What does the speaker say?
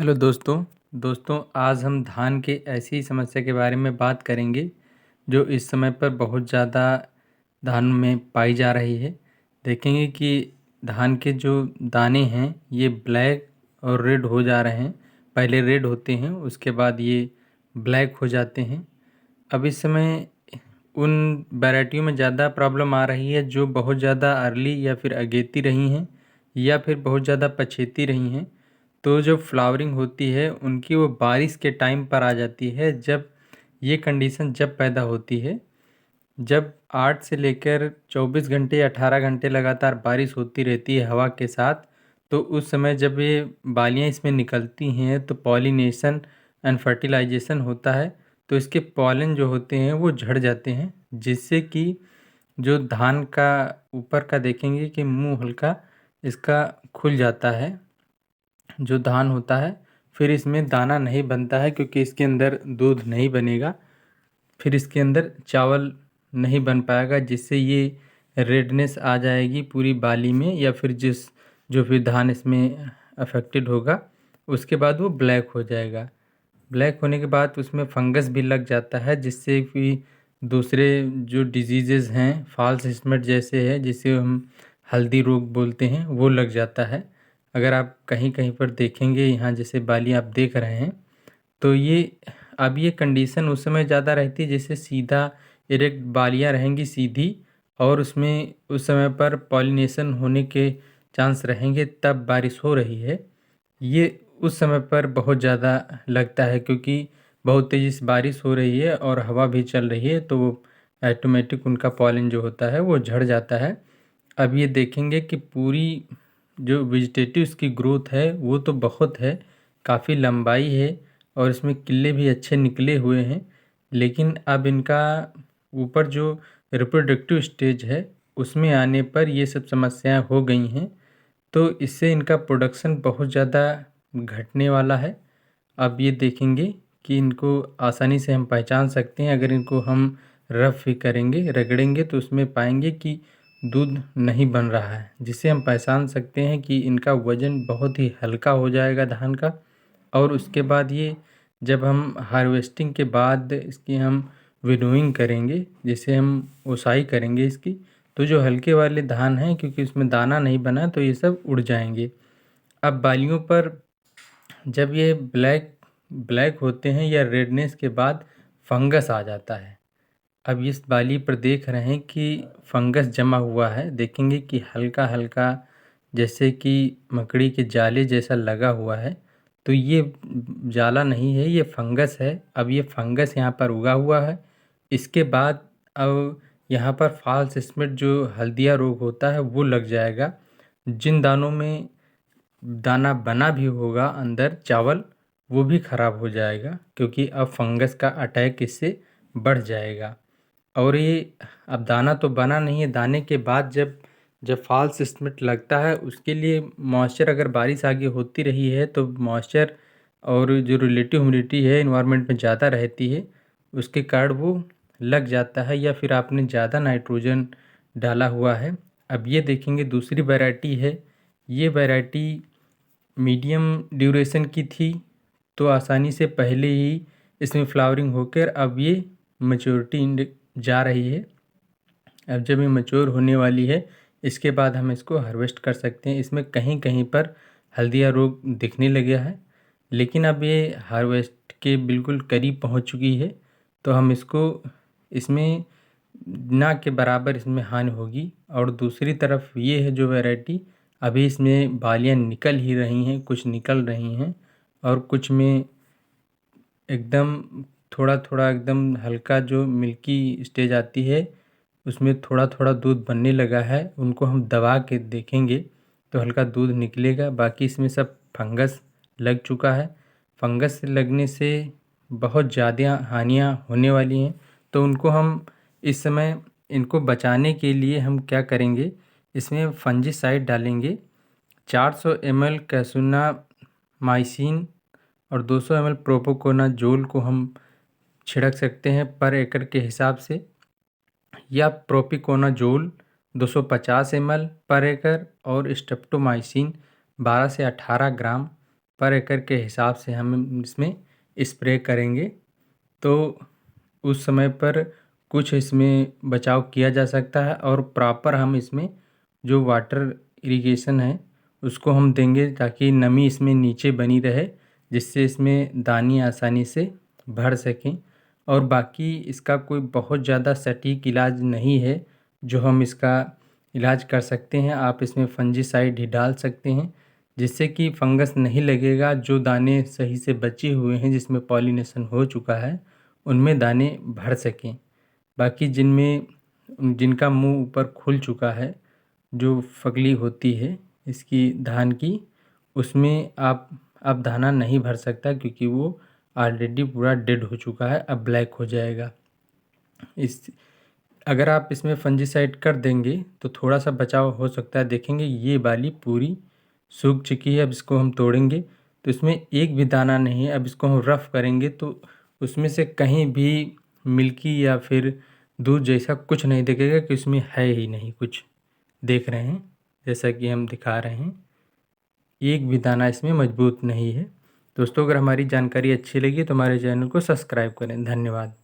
Hello दोस्तों आज हम धान के ऐसी समस्या के बारे में बात करेंगे जो इस समय पर बहुत ज़्यादा धान में पाई जा रही है। देखेंगे कि धान के जो दाने हैं ये ब्लैक और रेड हो जा रहे हैं। पहले रेड होते हैं, उसके बाद ये ब्लैक हो जाते हैं। अब इस समय उन वैरायटियों में ज़्यादा प्रॉब्लम आ रही है जो बहुत ज़्यादा अर्ली या फिर अगेती रही हैं या फिर बहुत ज़्यादा पछेती रही हैं। तो जो फ्लावरिंग होती है उनकी वो बारिश के टाइम पर आ जाती है। जब ये कंडीशन जब पैदा होती है, जब 8 से लेकर 24 घंटे या 18 घंटे लगातार बारिश होती रहती है हवा के साथ, तो उस समय जब ये बालियाँ इसमें निकलती हैं तो पॉलिनेशन एंड फर्टिलाइजेशन होता है। तो इसके पॉलन जो होते हैं वो झड़ जाते हैं, जिससे कि जो धान का ऊपर का देखेंगे कि मुंह हल्का इसका खुल जाता है जो धान होता है। फिर इसमें दाना नहीं बनता है क्योंकि इसके अंदर दूध नहीं बनेगा। फिर इसके अंदर चावल नहीं बन पाएगा, जिससे ये रेडनेस आ जाएगी पूरी बाली में, या फिर जो फिर धान इसमें अफेक्टेड होगा उसके बाद वो ब्लैक हो जाएगा। ब्लैक होने के बाद उसमें फंगस भी लग जाता है, जिससे कि दूसरे जो डिजीजेज हैं फॉल्स स्मिट जैसे है, जिसे हम हल्दी रोग बोलते हैं, वो लग जाता है। अगर आप कहीं कहीं पर देखेंगे, यहाँ जैसे बाली आप देख रहे हैं, तो ये कंडीशन उस समय ज़्यादा रहती है जैसे सीधा इरेक्ट बालियाँ रहेंगी सीधी, और उसमें उस समय पर पॉलिनेशन होने के चांस रहेंगे, तब बारिश हो रही है। ये उस समय पर बहुत ज़्यादा लगता है क्योंकि बहुत तेज़ी से बारिश हो रही है और हवा भी चल रही है, तो ऑटोमेटिक उनका पॉलन जो होता है वो झड़ जाता है। अब ये देखेंगे कि पूरी जो वेजिटेटिव इसकी ग्रोथ है वो तो बहुत है, काफ़ी लंबाई है और इसमें किले भी अच्छे निकले हुए हैं। लेकिन अब इनका ऊपर जो रिप्रोडक्टिव स्टेज है उसमें आने पर ये सब समस्याएं हो गई हैं, तो इससे इनका प्रोडक्शन बहुत ज़्यादा घटने वाला है। अब ये देखेंगे कि इनको आसानी से हम पहचान सकते हैं। अगर इनको हम रफ भी करेंगे, रगड़ेंगे, तो उसमें पाएंगे कि दूध नहीं बन रहा है, जिससे हम पहचान सकते हैं कि इनका वज़न बहुत ही हल्का हो जाएगा धान का। और उसके बाद ये जब हम हार्वेस्टिंग के बाद इसकी हम विनोइंग करेंगे, जिसे हम ओसाई करेंगे इसकी, तो जो हल्के वाले धान हैं क्योंकि उसमें दाना नहीं बना तो ये सब उड़ जाएंगे। अब बालियों पर जब ये ब्लैक ब्लैक होते हैं या रेडनेस के बाद फंगस आ जाता है। अब इस बाली पर देख रहे हैं कि फंगस जमा हुआ है, देखेंगे कि हल्का हल्का जैसे कि मकड़ी के जाले जैसा लगा हुआ है। तो ये जाला नहीं है, ये फंगस है। अब ये फंगस यहाँ पर उगा हुआ है। इसके बाद अब यहाँ पर फॉल्स स्मिट जो हल्दिया रोग होता है वो लग जाएगा। जिन दानों में दाना बना भी होगा अंदर चावल, वो भी ख़राब हो जाएगा क्योंकि अब फंगस का अटैक इससे बढ़ जाएगा। और ये अब दाना तो बना नहीं है, दाने के बाद जब फॉल्स स्मिट लगता है उसके लिए मॉइस्चर, अगर बारिश आगे होती रही है तो मॉइस्चर और जो रिलेटिव ह्यूमिडिटी है इन्वायरमेंट में ज़्यादा रहती है, उसके कारण वो लग जाता है, या फिर आपने ज़्यादा नाइट्रोजन डाला हुआ है। अब ये देखेंगे दूसरी वैरायटी है, ये वैरायटी मीडियम ड्यूरेशन की थी, तो आसानी से पहले ही इसमें फ्लावरिंग होकर अब ये मैच्योरिटी जा रही है। अब जब ये मैच्योर होने वाली है, इसके बाद हम इसको हार्वेस्ट कर सकते हैं। इसमें कहीं कहीं पर हल्दिया रोग दिखने लगा है, लेकिन अब ये हार्वेस्ट के बिल्कुल करीब पहुंच चुकी है, तो हम इसको इसमें ना के बराबर इसमें हानि होगी। और दूसरी तरफ ये है जो वैरायटी, अभी इसमें बालियाँ निकल ही रही हैं, कुछ निकल रही हैं और कुछ में एकदम थोड़ा थोड़ा एकदम हल्का जो मिल्की स्टेज आती है उसमें थोड़ा थोड़ा दूध बनने लगा है। उनको हम दबा के देखेंगे तो हल्का दूध निकलेगा। बाकी इसमें सब फंगस लग चुका है। फंगस लगने से बहुत ज़्यादा हानियाँ होने वाली हैं, तो उनको हम इस समय इनको बचाने के लिए हम क्या करेंगे, इसमें फंजीसाइड डालेंगे। 400 ml कैसुना माइसिन और 200 ml प्रोपोकोनाजोल को हम छिड़क सकते हैं पर एकड़ के हिसाब से, या प्रोपिकोनाजोल 250 ml पर एकड़ और स्ट्रेप्टोमाइसिन 12 से 18 ग्राम पर एकड़ के हिसाब से हम इसमें स्प्रे करेंगे तो उस समय पर कुछ इसमें बचाव किया जा सकता है और प्रॉपर हम इसमें जो वाटर इरिगेशन है उसको हम देंगे ताकि नमी इसमें नीचे बनी रहे, जिससे इसमें दानी आसानी से भर सकें। और बाकी इसका कोई बहुत ज़्यादा सटीक इलाज नहीं है जो हम इसका इलाज कर सकते हैं। आप इसमें फंजीसाइड ही डाल सकते हैं जिससे कि फंगस नहीं लगेगा। जो दाने सही से बचे हुए हैं जिसमें पॉलिनेशन हो चुका है उनमें दाने भर सकें। बाकी जिनका मुंह ऊपर खुल चुका है, जो फगली होती है इसकी धान की, उसमें आप अब दाना नहीं भर सकता क्योंकि वो ऑलरेडी पूरा डेड हो चुका है, अब ब्लैक हो जाएगा। अगर आप इसमें फंजीसाइड कर देंगे तो थोड़ा सा बचाव हो सकता है। देखेंगे ये बाली पूरी सूख चुकी है। अब इसको हम तोड़ेंगे तो इसमें एक भी दाना नहीं है। अब इसको हम रफ़ करेंगे तो उसमें से कहीं भी मिल्की या फिर दूध जैसा कुछ नहीं दिखेगा कि उसमें है ही नहीं कुछ। देख रहे हैं जैसा कि हम दिखा रहे हैं, एक भी दाना इसमें मजबूत नहीं है। दोस्तों, अगर हमारी जानकारी अच्छी लगी तो हमारे चैनल को सब्सक्राइब करें। धन्यवाद।